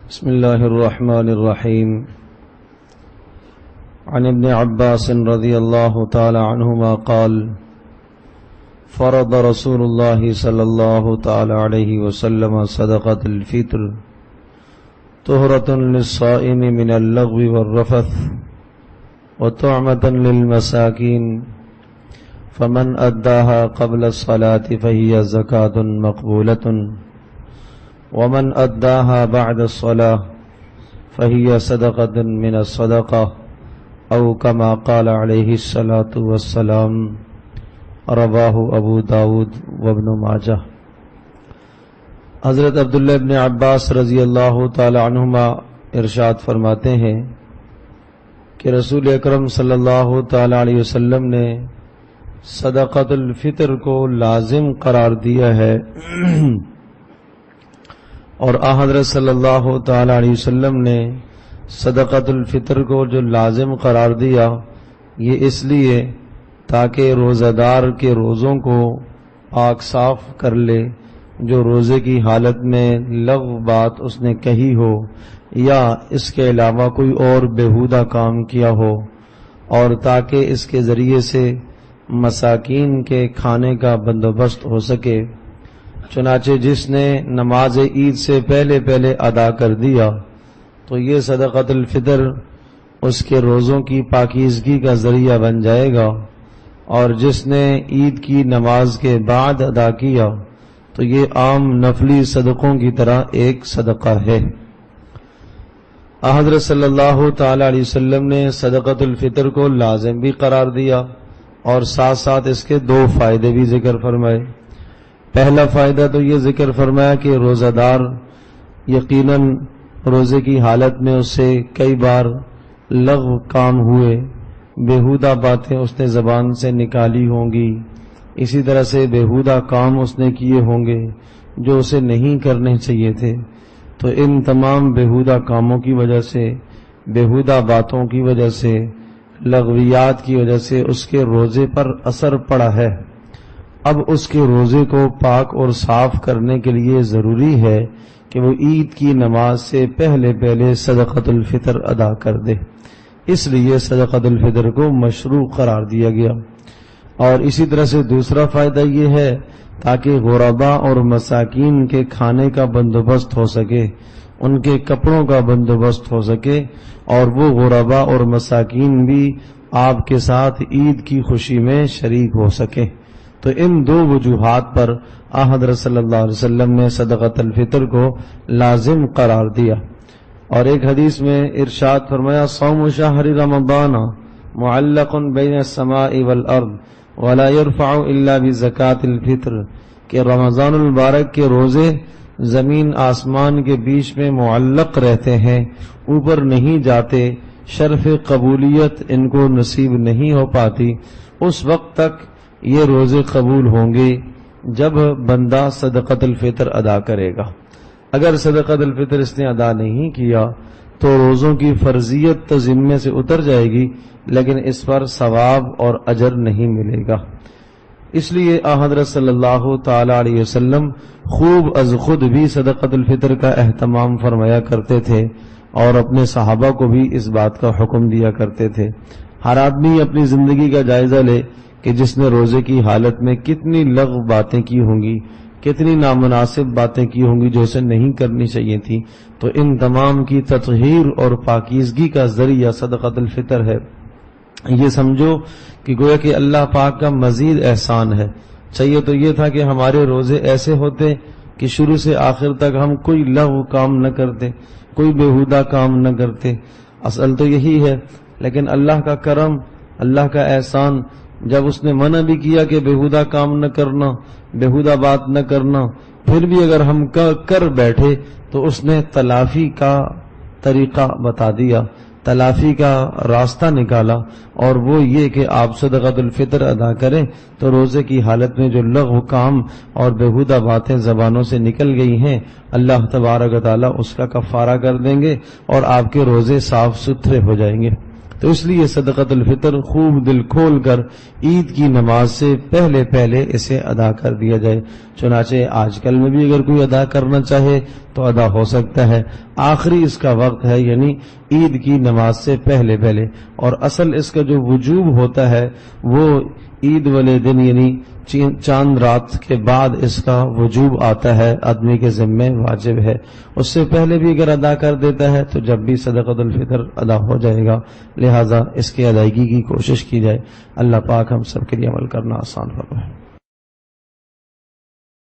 بسم الله الرحمن الرحيم. عن ابن عباس رضي الله تعالى عنهما قال: فرض رسول الله صلى الله تعالى عليه وسلم صدقة الفطر طهرة للصائم من اللغو والرفث وطعمة للمساكين، فمن أداها قبل الصلاة فهي زكاة مقبولة، ومن أداها بعد الصلاة فهي صدقة من الصدقة، أو كما قال عليه الصلاة والسلام. رواہ ابو داود وابن ماجہ. حضرت عبداللہ ابن عباس رضی اللہ تعالی عنہما ارشاد فرماتے ہیں کہ رسول اکرم صلی اللہ تعالی علیہ وسلم نے صدقۃ الفطر کو لازم قرار دیا ہے، اور حضرت صلی اللہ تعالی علیہ وسلم نے صدقۃ الفطر کو جو لازم قرار دیا یہ اس لیے تاکہ روزہ دار کے روزوں کو پاک صاف کر لے، جو روزے کی حالت میں لغو بات اس نے کہی ہو یا اس کے علاوہ کوئی اور بیہودہ کام کیا ہو، اور تاکہ اس کے ذریعے سے مساکین کے کھانے کا بندوبست ہو سکے. چنانچہ جس نے نماز عید سے پہلے ادا کر دیا تو یہ صدقۃ الفطر اس کے روزوں کی پاکیزگی کا ذریعہ بن جائے گا، اور جس نے عید کی نماز کے بعد ادا کیا تو یہ عام نفلی صدقوں کی طرح ایک صدقہ ہے. حضرت صلی اللہ تعالی علیہ وسلم نے صدقۃ الفطر کو لازم بھی قرار دیا اور ساتھ اس کے دو فائدے بھی ذکر فرمائے. پہلا فائدہ تو یہ ذکر فرمایا کہ روزہ دار یقیناً روزے کی حالت میں اس سے کئی بار لغو کام ہوئے، بیہودہ باتیں اس نے زبان سے نکالی ہوں گی، اسی طرح سے بیہودہ کام اس نے کیے ہوں گے جو اسے نہیں کرنے چاہیے تھے. تو ان تمام بیہودہ کاموں کی وجہ سے، بیہودہ باتوں کی وجہ سے، لغویات کی وجہ سے اس کے روزے پر اثر پڑا ہے. اب اس کے روزے کو پاک اور صاف کرنے کے لیے ضروری ہے کہ وہ عید کی نماز سے پہلے صدقۃ الفطر ادا کر دے. اس لیے صدقۃ الفطر کو مشروع قرار دیا گیا. اور اسی طرح سے دوسرا فائدہ یہ ہے تاکہ غرباء اور مساکین کے کھانے کا بندوبست ہو سکے، ان کے کپڑوں کا بندوبست ہو سکے، اور وہ غرباء اور مساکین بھی آپ کے ساتھ عید کی خوشی میں شریک ہو سکے. تو ان دو وجوہات پر حضرت صلی اللہ علیہ وسلم نے صدقۃ الفطر کو لازم قرار دیا. اور ایک حدیث میں ارشاد فرمایا: صوم شہر رمضان معلق بین السماء والارض ولا يرفع الا بزکاۃ الفطر، کہ رمضان المبارک کے روزے زمین آسمان کے بیچ میں معلق رہتے ہیں، اوپر نہیں جاتے، شرف قبولیت ان کو نصیب نہیں ہو پاتی. اس وقت تک یہ روزے قبول ہوں گے جب بندہ صدقۃ الفطر ادا کرے گا. اگر صدقۃ الفطر اس نے ادا نہیں کیا تو روزوں کی فرضیت تو ذمے سے اتر جائے گی، لیکن اس پر ثواب اور اجر نہیں ملے گا. اس لیے حضرت صلی اللہ تعالی علیہ وسلم خوب از خود بھی صدقۃ الفطر کا اہتمام فرمایا کرتے تھے اور اپنے صحابہ کو بھی اس بات کا حکم دیا کرتے تھے. ہر آدمی اپنی زندگی کا جائزہ لے کہ جس نے روزے کی حالت میں کتنی لغو باتیں کی ہوں گی، کتنی نامناسب باتیں کی ہوں گی جو اسے نہیں کرنی چاہیے تھی. تو ان تمام کی تطہیر اور پاکیزگی کا ذریعہ صدقۃ الفطر ہے. یہ سمجھو کہ گویا کہ اللہ پاک کا مزید احسان ہے. چاہیے تو یہ تھا کہ ہمارے روزے ایسے ہوتے کہ شروع سے آخر تک ہم کوئی لغو کام نہ کرتے، کوئی بیہودہ کام نہ کرتے. اصل تو یہی ہے، لیکن اللہ کا کرم، اللہ کا احسان، جب اس نے منع بھی کیا کہ بیہودہ کام نہ کرنا، بیہودہ بات نہ کرنا، پھر بھی اگر ہم کر بیٹھے تو اس نے تلافی کا طریقہ بتا دیا، تلافی کا راستہ نکالا، اور وہ یہ کہ آپ صدقۃ الفطر ادا کریں تو روزے کی حالت میں جو لغو کام اور بیہودہ باتیں زبانوں سے نکل گئی ہیں اللہ تبارک و تعالی اس کا کفارہ کر دیں گے اور آپ کے روزے صاف ستھرے ہو جائیں گے. تو اس لیے صدقۃ الفطر خوب دل کھول کر عید کی نماز سے پہلے پہلے اسے ادا کر دیا جائے. چنانچہ آج کل میں بھی اگر کوئی ادا کرنا چاہے تو ادا ہو سکتا ہے. آخری اس کا وقت ہے یعنی عید کی نماز سے پہلے پہلے، اور اصل اس کا جو وجوب ہوتا ہے وہ عید والے دن یعنی چاند رات کے بعد اس کا وجوب آتا ہے، آدمی کے ذمہ واجب ہے. اس سے پہلے بھی اگر ادا کر دیتا ہے تو جب بھی صدقۃ الفطر ادا ہو جائے گا. لہذا اس کی ادائیگی کی کوشش کی جائے. اللہ پاک ہم سب کے لیے عمل کرنا آسان فرمائے.